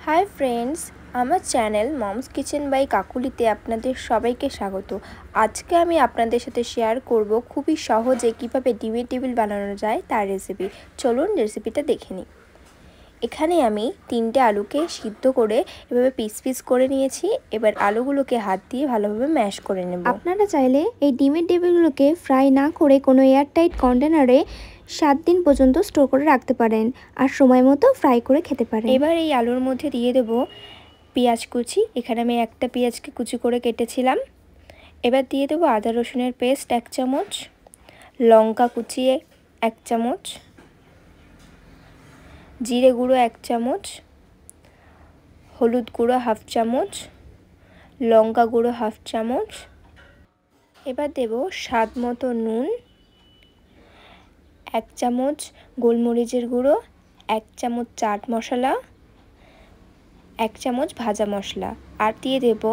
Hi friends আমার channel moms kitchen by কাকুলিতে আপনাদের সবাইকে স্বাগত। আজকে আমি আপনাদের সাথে শেয়ার করব খুবই সহজে কিভাবে ডিমের টেবিল বানানো যায় তার রেসিপি। চলুন রেসিপিটা দেখে নিই। এখানে আমি 3টে আলুকে সিদ্ধ করে এভাবে পিস পিস করে নিয়েছি। এবার আলুগুলোকে হাত দিয়ে ভালোভাবে ম্যাশ করে নেব। আপনারা চাইলে এই ডিমের টেবিলগুলোকে ফ্রাই না করে কোনো এয়ারটাইট কন্টেনারে 7 দিন পর্যন্ত স্টোর করে রাখতে পারেন আর সময় মতো ফ্রাই করে খেতে পারেন। এবার এই আলুর মধ্যে দিয়ে দেব পেঁয়াজ কুচি। এখানে আমি একটা পেঁয়াজকে কুচি করে কেটেছিলাম। এবার দিয়ে দেব আদা রসুনের পেস্ট 1 চামচ, লঙ্কা কুচিয়ে 1 চামচ, জিরে গুঁড়ো 1 চামচ, হলুদ গুঁড়ো 1/2 চামচ, লঙ্কা গুঁড়ো 1/2 চামচ। এবার দেব স্বাদ মতো নুন, 1 চামচ গোলমরিচের গুঁড়ো, 1 চামচ চাট মশলা, 1 চামচ ভাজা মশলা আর দিয়ে দেব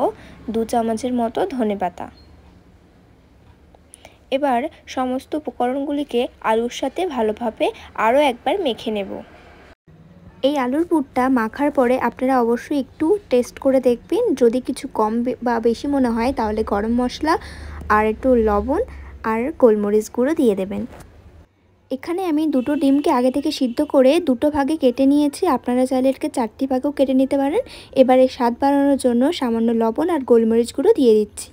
2 চামচের মতো ধনেপাতা। এবার সমস্ত উপকরণগুলিকে আলুর সাথে ভালোভাবে আরও একবার মেখে নেব। এই আলুর পুরটা মাখার পরে আপনারা অবশ্যই একটু টেস্ট করে দেখবেন। যদি কিছু কম বা বেশি মনে হয় তাহলে গরম মশলা আর একটু লবণ আর গোলমরিচ গুঁড়ো দিয়ে দেবেন। এখানে আমি 2টো ডিমকে আগে থেকে সিদ্ধ করে 2টো ভাগে কেটে নিয়েছি। আপনারা চাইলে এটাকে 4টি ভাগেও কেটে নিতে পারেন। এবারে স্বাদ বাড়ানোর জন্য সামান্য লবণ আর গোলমরিচ গুঁড়ো দিয়ে দিচ্ছি।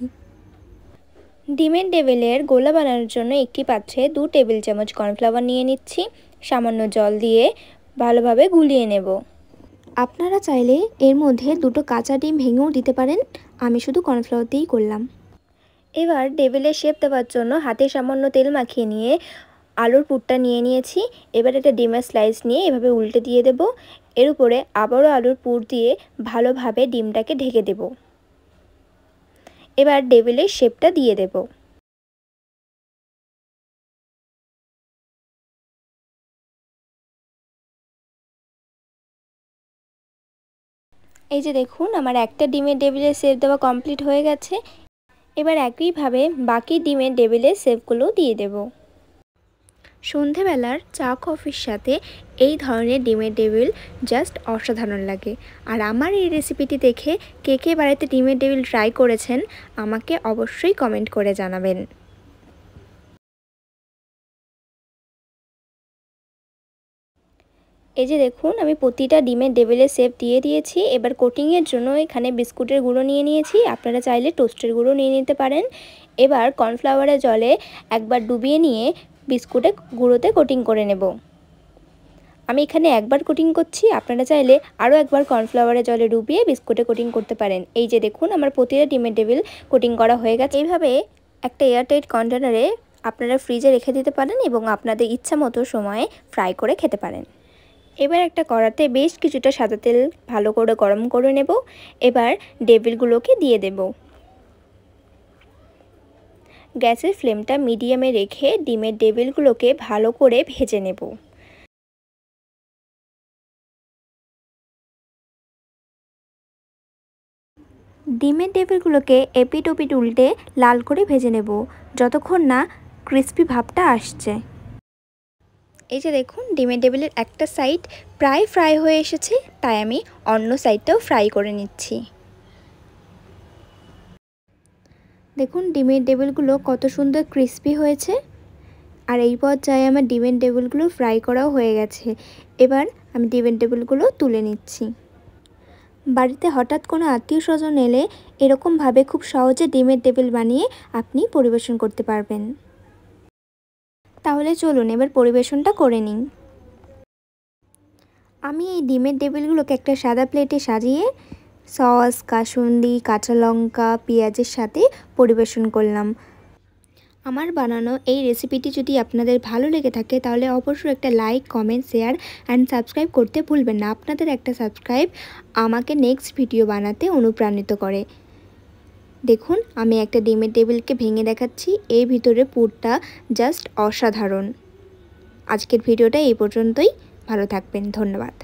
ডিমের টেবিলের গোলা বানানোর জন্য একটি পাত্রে 2 টেবিল চামচ কর্নফ্লাওয়ার নিয়ে নিচ্ছি। সামান্য জল দিয়ে ভালোভাবে গুলিয়ে নেব। আপনারা চাইলে এর মধ্যে 2টো কাঁচা ডিম ভেঙেও দিতে পারেন। আমি শুধু কর্নফ্লাওয়ার দিয়েই করলাম। এবার টেবিলের শেপ দেওয়ার জন্য হাতে সামান্য তেল মাখিয়ে নিয়ে আলুর পুরটা নিয়ে নিয়েছি। এবার একটা ডিমের স্লাইস নিয়ে এভাবে উল্টে দিয়ে দেব। এর উপরে আবারও আলুর পুর দিয়ে ভালোভাবে ডিমটাকে ঢেকে দেব। এবার টেবিলের শেপটা দিয়ে দেব। এই যে দেখুন আমার একটা ডিমের টেবিলের শেপ দেওয়া কমপ্লিট হয়ে গেছে। এবার একইভাবে বাকি ডিমের টেবিলের শেপগুলো দিয়ে দেব। সন্ধেবেলার চা কফির সাথে এই ধরনের ডিমের টেবিল জাস্ট অসাধারণ লাগে। আর আমার এই রেসিপিটি দেখে কে কে বাড়িতে ডিমের টেবিল ট্রাই করেছেন আমাকে অবশ্যই কমেন্ট করে জানাবেন। এই যে দেখুন আমি প্রতিটা ডিমের টেবিলের শেপ দিয়ে দিয়েছি। এবার কোটিংয়ের জন্য এখানে বিস্কুটের গুঁড়ো নিয়ে নিয়েছি। আপনারা চাইলে টোস্টের গুঁড়ো নিয়ে নিতে পারেন। এবার কর্নফ্লাওয়ারের জলে একবার ডুবিয়ে নিয়ে বিস্কুটের গুঁড়োতে কোটিং করে নেব। আমি এখানে একবার কোটিং করছি। আপনারা চাইলে আরও একবার কর্নফ্লাওয়ারের জলে ডুবিয়ে বিস্কুটে কোটিং করতে পারেন। এই যে দেখুন আমার প্রতিটা ডিমের টেবিল কোটিং করা হয়ে গেছে। এইভাবে একটা এয়ারটাইট কন্টেনারে আপনারা ফ্রিজে রেখে দিতে পারেন এবং আপনাদের ইচ্ছা মতো সময়ে ফ্রাই করে খেতে পারেন। এবার একটা কড়াতে বেশ কিছুটা সাদা তেল ভালো করে গরম করে নেব। এবার টেবিলগুলোকে দিয়ে দেব। গ্যাসের ফ্লেমটা মিডিয়ামে রেখে ডিমের টেবিলগুলোকে ভালো করে ভেজে নেব। ডিমের টেবিলগুলোকে এপিট ওপিট উল্টে লাল করে ভেজে নেব যতক্ষণ না ক্রিস্পি ভাবটা আসছে। এই যে দেখুন ডিমের টেবিলের একটা সাইড প্রায় ফ্রাই হয়ে এসেছে, তাই আমি অন্য সাইডটাও ফ্রাই করে নিচ্ছি। দেখুন ডিমের টেবিলগুলো কত সুন্দর ক্রিস্পি হয়েছে। আর এই পর্যায়ে আমার ডিমের টেবিলগুলো ফ্রাই করাও হয়ে গেছে। এবার আমি ডিমের টেবিলগুলো তুলে নিচ্ছি। বাড়িতে হঠাৎ কোনো আত্মীয় স্বজন এলে এরকমভাবে খুব সহজে ডিমের টেবিল বানিয়ে আপনি পরিবেশন করতে পারবেন। তাহলে চলুন এবার পরিবেশনটা করে নিন। আমি এই ডিমের টেবিলগুলোকে একটা সাদা প্লেটে সাজিয়ে সস, কাসুন্দি, কাঁচা লঙ্কা, পেঁয়াজের সাথে পরিবেশন করলাম। আমার বানানো এই রেসিপিটি যদি আপনাদের ভালো লেগে থাকে তাহলে অবশ্যই একটা like, comment, share and subscribe করতে ভুলবেন না। আপনাদের একটা সাবস্ক্রাইব আমাকে নেক্সট ভিডিও বানাতে অনুপ্রাণিত করে। দেখুন আমি একটা ডিমের টেবিলকে ভেঙে দেখাচ্ছি। এর ভিতরে পুরটা জাস্ট অসাধারণ। আজকের ভিডিওটা এই পর্যন্তই। ভালো থাকবেন। ধন্যবাদ।